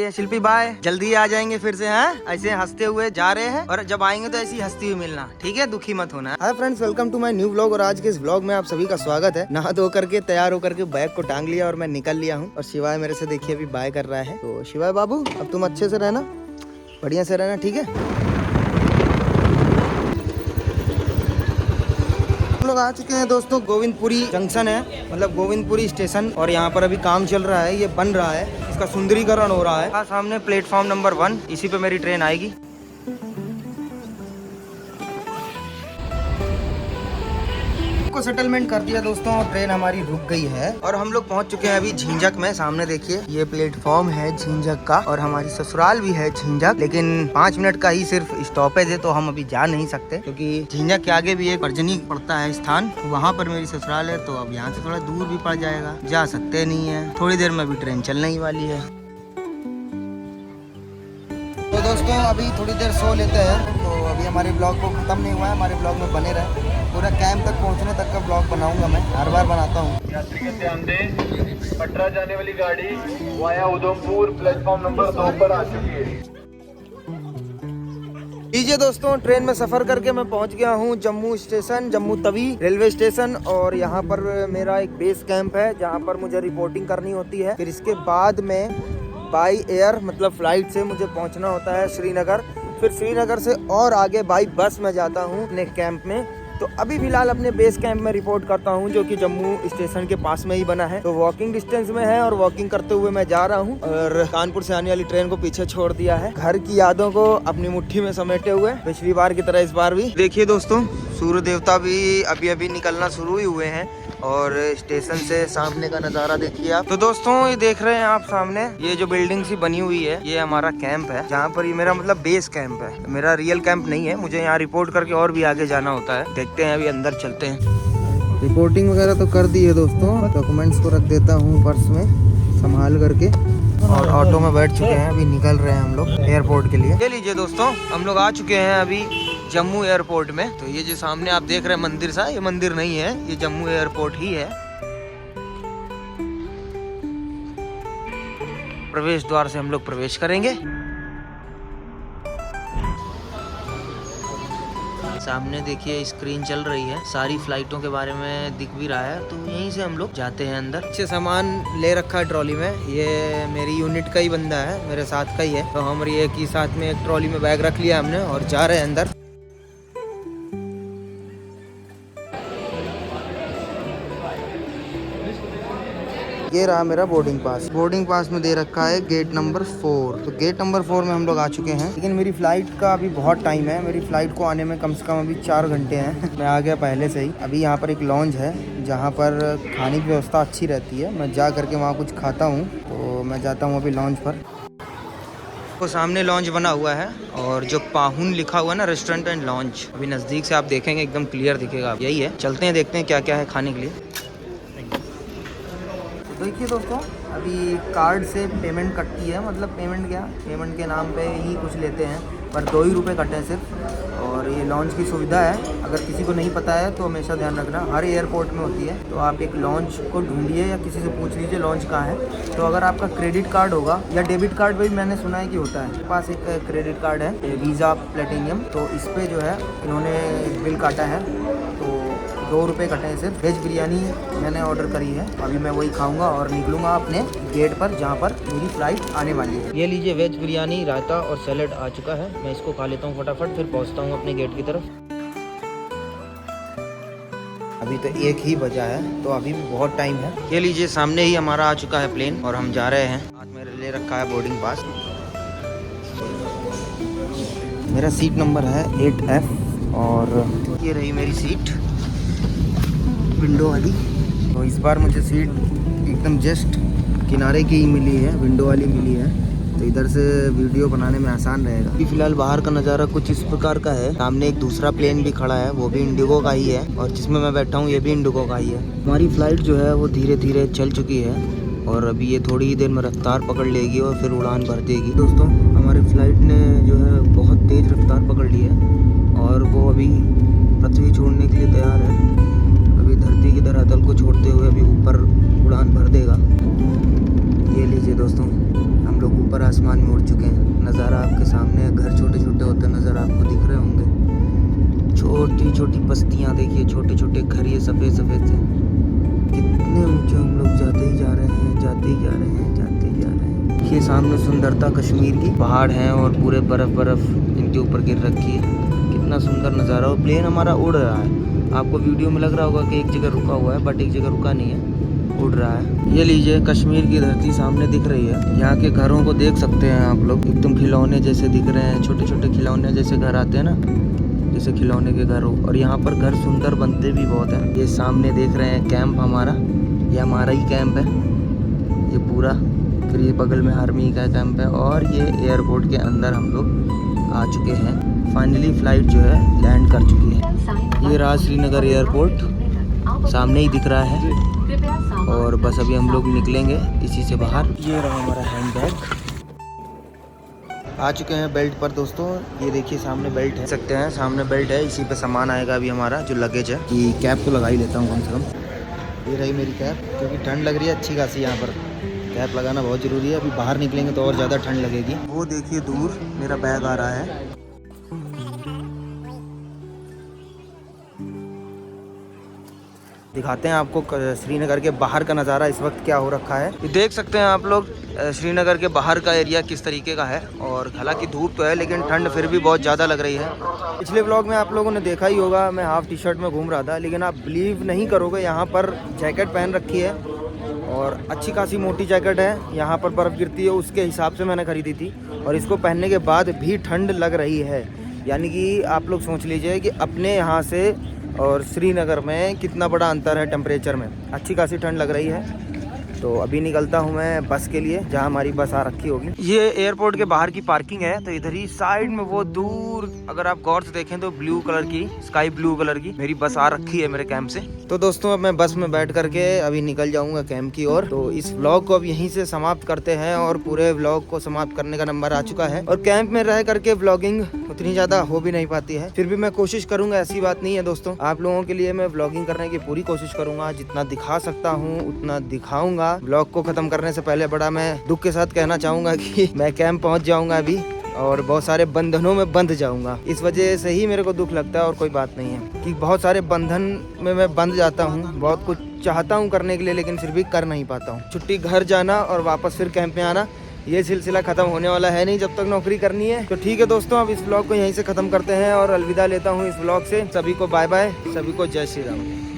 ये शिल्पी बाय, जल्दी आ जाएंगे फिर से हैं, ऐसे हंसते हुए जा रहे हैं और जब आएंगे तो ऐसी हंसती हुई मिलना, ठीक है, दुखी मत होना। Hi friends, welcome to my new vlog. और आज के इस व्लॉग में आप सभी का स्वागत है। नहा धो करके तैयार होकर के बैग को टांग लिया और मैं निकल लिया हूँ। और शिवाय मेरे से देखिए अभी बाय कर रहा है। तो शिवाय बाबू, अब तुम अच्छे से रहना, बढ़िया से रहना, ठीक है। हम लोग आ चुके हैं दोस्तों, गोविंदपुरी जंक्शन है, मतलब गोविंदपुरी स्टेशन। और यहाँ पर अभी काम चल रहा है, ये बन रहा है, इसका सुंदरीकरण हो रहा है। सामने प्लेटफॉर्म नंबर 1, इसी पे मेरी ट्रेन आएगी। को सेटलमेंट कर दिया दोस्तों, ट्रेन हमारी रुक गई है और हम लोग पहुंच चुके हैं अभी झिंझक में। सामने देखिए ये प्लेटफॉर्म है झिंझक का और हमारी ससुराल भी है झिंझक, लेकिन 5 मिनट का ही सिर्फ स्टॉपेज है, तो हम अभी जा नहीं सकते क्योंकि झिंझक के आगे भी एक परजनी पड़ता है स्थान, वहाँ पर मेरी ससुराल है। तो अब यहाँ से थोड़ा दूर भी पड़ जाएगा, जा सकते नहीं है। थोड़ी देर में अभी ट्रेन चलने ही वाली है। तो दोस्तों अभी थोड़ी देर सो लेते हैं। तो अभी हमारे ब्लॉग को खत्म नहीं हुआ है, हमारे ब्लॉग में बने रहे। पूरा कैंप तक पहुंचने तक का ब्लॉग बनाऊंगा, मैं हर बार बनाता हूं। यात्री के ध्यान दें, पटरा जाने वाली गाड़ी वाया उधमपुर प्लेटफॉर्म नंबर 2 पर आ चुकी है। लीजिए दोस्तों, ट्रेन में सफर करके मैं पहुंच गया हूं Jammu station, Jammu Tawi railway station. और यहां पर मेरा एक बेस कैंप है जहां पर मुझे रिपोर्टिंग करनी होती है। फिर इसके बाद में बाई एयर मतलब फ्लाइट से मुझे पहुंचना होता है श्रीनगर। फिर श्रीनगर से और आगे बाई बस में जाता हूं अपने कैंप में। तो अभी फिलहाल अपने बेस कैंप में रिपोर्ट करता हूं, जो कि जम्मू स्टेशन के पास में ही बना है। तो वॉकिंग डिस्टेंस में है और वॉकिंग करते हुए मैं जा रहा हूं। और कानपुर से आने वाली ट्रेन को पीछे छोड़ दिया है, घर की यादों को अपनी मुट्ठी में समेटे हुए, पिछली बार की तरह इस बार भी। देखिए दोस्तों, सूर्य देवता भी अभी अभी निकलना शुरू ही हुए हैं और स्टेशन से सामने का नज़ारा देखिए आप। तो दोस्तों ये देख रहे हैं आप सामने, ये जो बिल्डिंग सी बनी हुई है, ये हमारा कैंप है, जहाँ पर ये मेरा मतलब बेस कैंप है। मेरा रियल कैंप नहीं है, मुझे यहाँ रिपोर्ट करके और भी आगे जाना होता है। देखते हैं, अभी अंदर चलते हैं। रिपोर्टिंग वगैरह तो कर दी है दोस्तों, डॉक्यूमेंट्स को रख देता हूँ पर्स में संभाल करके। और ऑटो में बैठ चुके हैं, अभी निकल रहे हैं हम लोग एयरपोर्ट के लिए। ले लीजिए दोस्तों, हम लोग आ चुके हैं अभी जम्मू एयरपोर्ट में। तो ये जो सामने आप देख रहे हैं मंदिर सा, ये मंदिर नहीं है, ये जम्मू एयरपोर्ट ही है। प्रवेश द्वार से हम लोग प्रवेश करेंगे। सामने देखिए स्क्रीन चल रही है, सारी फ्लाइटों के बारे में दिख भी रहा है। तो यहीं से हम लोग जाते हैं अंदर। अच्छे सामान ले रखा है ट्रॉली में, ये मेरी यूनिट का ही बंदा है, मेरे साथ का ही है। तो हम ये की साथ में एक ट्रॉली में बैग रख लिया हमने और जा रहे हैं अंदर। ये रहा मेरा बोर्डिंग पास। बोर्डिंग पास में दे रखा है गेट नंबर 4। तो गेट नंबर 4 में हम लोग आ चुके हैं, लेकिन मेरी फ्लाइट का अभी बहुत टाइम है। मेरी फ्लाइट को आने में कम से कम अभी 4 घंटे हैं। मैं आ गया पहले से ही। अभी यहाँ पर एक लॉन्ज है जहाँ पर खाने की व्यवस्था अच्छी रहती है, मैं जा करके वहाँ कुछ खाता हूँ। तो मैं जाता हूँ अभी लॉन्ज पर। तो सामने लॉन्ज बना हुआ है और जो पाहुन लिखा हुआ है ना, रेस्टोरेंट एंड लॉन्ज, अभी नज़दीक से आप देखेंगे एकदम क्लियर दिखेगा। यही है, चलते हैं देखते हैं क्या क्या है खाने के लिए। देखिए दोस्तों, अभी कार्ड से पेमेंट कटती है, मतलब पेमेंट क्या, पेमेंट के नाम पे ही कुछ लेते हैं, पर 2 ही रुपये कटे हैं सिर्फ। और ये लॉन्च की सुविधा है, अगर किसी को नहीं पता है तो हमेशा ध्यान रखना, हर एयरपोर्ट में होती है। तो आप एक लॉन्च को ढूंढिए या किसी से पूछ लीजिए लॉन्च कहाँ है। तो अगर आपका क्रेडिट कार्ड होगा या डेबिट कार्ड भी मैंने सुना है कि होता है, मेरे पास एक क्रेडिट कार्ड है वीज़ा प्लेटिनियम, तो इस पर जो है इन्होंने बिल काटा है। तो 2 रुपये कटे हैं सिर्फ। वेज बिरयानी मैंने ऑर्डर करी है, अभी मैं वही खाऊंगा और निकलूंगा अपने गेट पर जहाँ पर मेरी फ्लाइट आने वाली है। ये लीजिए वेज बिरयानी, रायता और सैलेड आ चुका है। मैं इसको खा लेता हूँ फटाफट, फिर पहुँचता हूँ अपने गेट की तरफ। अभी तो 1 ही बजा है, तो अभी भी बहुत टाइम है। ये लीजिए सामने ही हमारा आ चुका है प्लेन और हम जा रहे हैं। आज मेरे ले रखा है बोर्डिंग पास। मेरा सीट नंबर है 8F और ये रही मेरी सीट, विंडो वाली। तो इस बार मुझे सीट एकदम जस्ट किनारे की ही मिली है, विंडो वाली मिली है, तो इधर से वीडियो बनाने में आसान रहेगा। अभी फिलहाल बाहर का नज़ारा कुछ इस प्रकार का है। सामने एक दूसरा प्लेन भी खड़ा है, वो भी इंडिगो का ही है, और जिसमें मैं बैठा हूँ ये भी इंडिगो का ही है। हमारी फ्लाइट जो है वो धीरे धीरे चल चुकी है और अभी ये थोड़ी ही देर में रफ्तार पकड़ लेगी और फिर उड़ान भर देगी। दोस्तों हमारी फ्लाइट ने जो है बहुत तेज़ रफ्तार पकड़ ली है और वो अभी पृथ्वी छोड़ने के लिए तैयार है। धरती की धरातल को छोड़ते हुए अभी ऊपर उड़ान भर देगा। ये लीजिए दोस्तों, हम लोग ऊपर आसमान में उड़ चुके हैं। नज़ारा आपके सामने है, घर छोटे छोटे होते नज़र आपको दिख रहे होंगे। छोटी छोटी बस्तियाँ देखिए, छोटे छोटे घर ये सफ़ेद सफ़ेद से। कितने ऊंचे हम लोग जाते ही जा रहे हैं, जाते ही जा रहे हैं, जाते ही जा रहे हैं। ये सामने सुंदरता कश्मीर की, पहाड़ हैं और पूरे बर्फ़ इनके ऊपर गिर रखी है। कितना सुंदर नज़ारा। और प्लेन हमारा उड़ रहा है। आपको वीडियो में लग रहा होगा कि एक जगह रुका हुआ है, बट एक जगह रुका नहीं है, उड़ रहा है। ये लीजिए कश्मीर की धरती सामने दिख रही है। यहाँ के घरों को देख सकते हैं आप लोग, एकदम खिलौने जैसे दिख रहे हैं। छोटे छोटे खिलौने जैसे घर आते हैं ना, जैसे खिलौने के घर हो। और यहाँ पर घर सुंदर बनते भी बहुत हैं। ये सामने देख रहे हैं कैंप हमारा, ये हमारा ही कैंप है ये पूरा। फिर ये बगल में आर्मी का कैंप है। और ये एयरपोर्ट के अंदर हम लोग आ चुके हैं। फाइनली फ्लाइट जो है लैंड कर चुकी है। ये रहा श्रीनगर एयरपोर्ट, सामने ही दिख रहा है। और बस अभी हम लोग निकलेंगे इसी से बाहर। ये रहा हमारा हैंड बैग। आ चुके हैं बेल्ट पर दोस्तों। ये देखिए सामने बेल्ट है, सकते हैं सामने बेल्ट है। इसी पे सामान आएगा अभी हमारा जो लगेज है। कि कैप तो लगा ही लेता हूँ कम से कम। ये रही मेरी कैप, क्योंकि ठंड लग रही है अच्छी खासी। यहाँ पर कैप लगाना बहुत ज़रूरी है। अभी बाहर निकलेंगे तो और ज़्यादा ठंड लगेगी। वो देखिए दूर मेरा बैग आ रहा है। दिखाते हैं आपको श्रीनगर के बाहर का नज़ारा इस वक्त क्या हो रखा है। ये देख सकते हैं आप लोग श्रीनगर के बाहर का एरिया किस तरीके का है। और हालांकि धूप तो है लेकिन ठंड फिर भी बहुत ज़्यादा लग रही है। पिछले व्लॉग में आप लोगों ने देखा ही होगा, मैं हाफ टी शर्ट में घूम रहा था। लेकिन आप बिलीव नहीं करोगे, यहाँ पर जैकेट पहन रखी है और अच्छी खासी मोटी जैकेट है। यहाँ पर बर्फ़ गिरती है, उसके हिसाब से मैंने ख़रीदी थी। और इसको पहनने के बाद भी ठंड लग रही है। यानी कि आप लोग सोच लीजिए कि अपने यहाँ से और श्रीनगर में कितना बड़ा अंतर है टेम्परेचर में। अच्छी खासी ठंड लग रही है। तो अभी निकलता हूँ मैं बस के लिए, जहाँ हमारी बस आ रखी होगी। ये एयरपोर्ट के बाहर की पार्किंग है। तो इधर ही साइड में वो दूर अगर आप गौर से देखें तो ब्लू कलर की, स्काई ब्लू कलर की मेरी बस आ रखी है मेरे कैंप से। तो दोस्तों अब मैं बस में बैठ करके अभी निकल जाऊंगा कैंप की ओर। तो इस व्लॉग को अब यहीं से समाप्त करते हैं। और पूरे व्लॉग को समाप्त करने का नंबर आ चुका है। और कैंप में रह करके व्लॉगिंग उतनी ज़्यादा हो भी नहीं पाती है, फिर भी मैं कोशिश करूंगा। ऐसी बात नहीं है दोस्तों, आप लोगों के लिए मैं व्लॉगिंग करने की पूरी कोशिश करूंगा। जितना दिखा सकता हूँ उतना दिखाऊंगा। व्लॉग को खत्म करने से पहले बड़ा मैं दुख के साथ कहना चाहूंगा कि मैं कैंप पहुंच जाऊंगा अभी और बहुत सारे बंधनों में बंध जाऊंगा। इस वजह से ही मेरे को दुख लगता है और कोई बात नहीं है कि बहुत सारे बंधन में मैं बंध जाता हूँ। बहुत कुछ चाहता हूँ करने के लिए लेकिन फिर भी कर नहीं पाता हूँ। छुट्टी घर जाना और वापस फिर कैंप में आना, ये सिलसिला खत्म होने वाला है नहीं जब तक नौकरी करनी है। तो ठीक है दोस्तों, अब इस व्लॉग को यहीं से खत्म करते हैं और अलविदा लेता हूँ इस व्लॉग से। सभी को बाय बाय, सभी को जय श्री राम।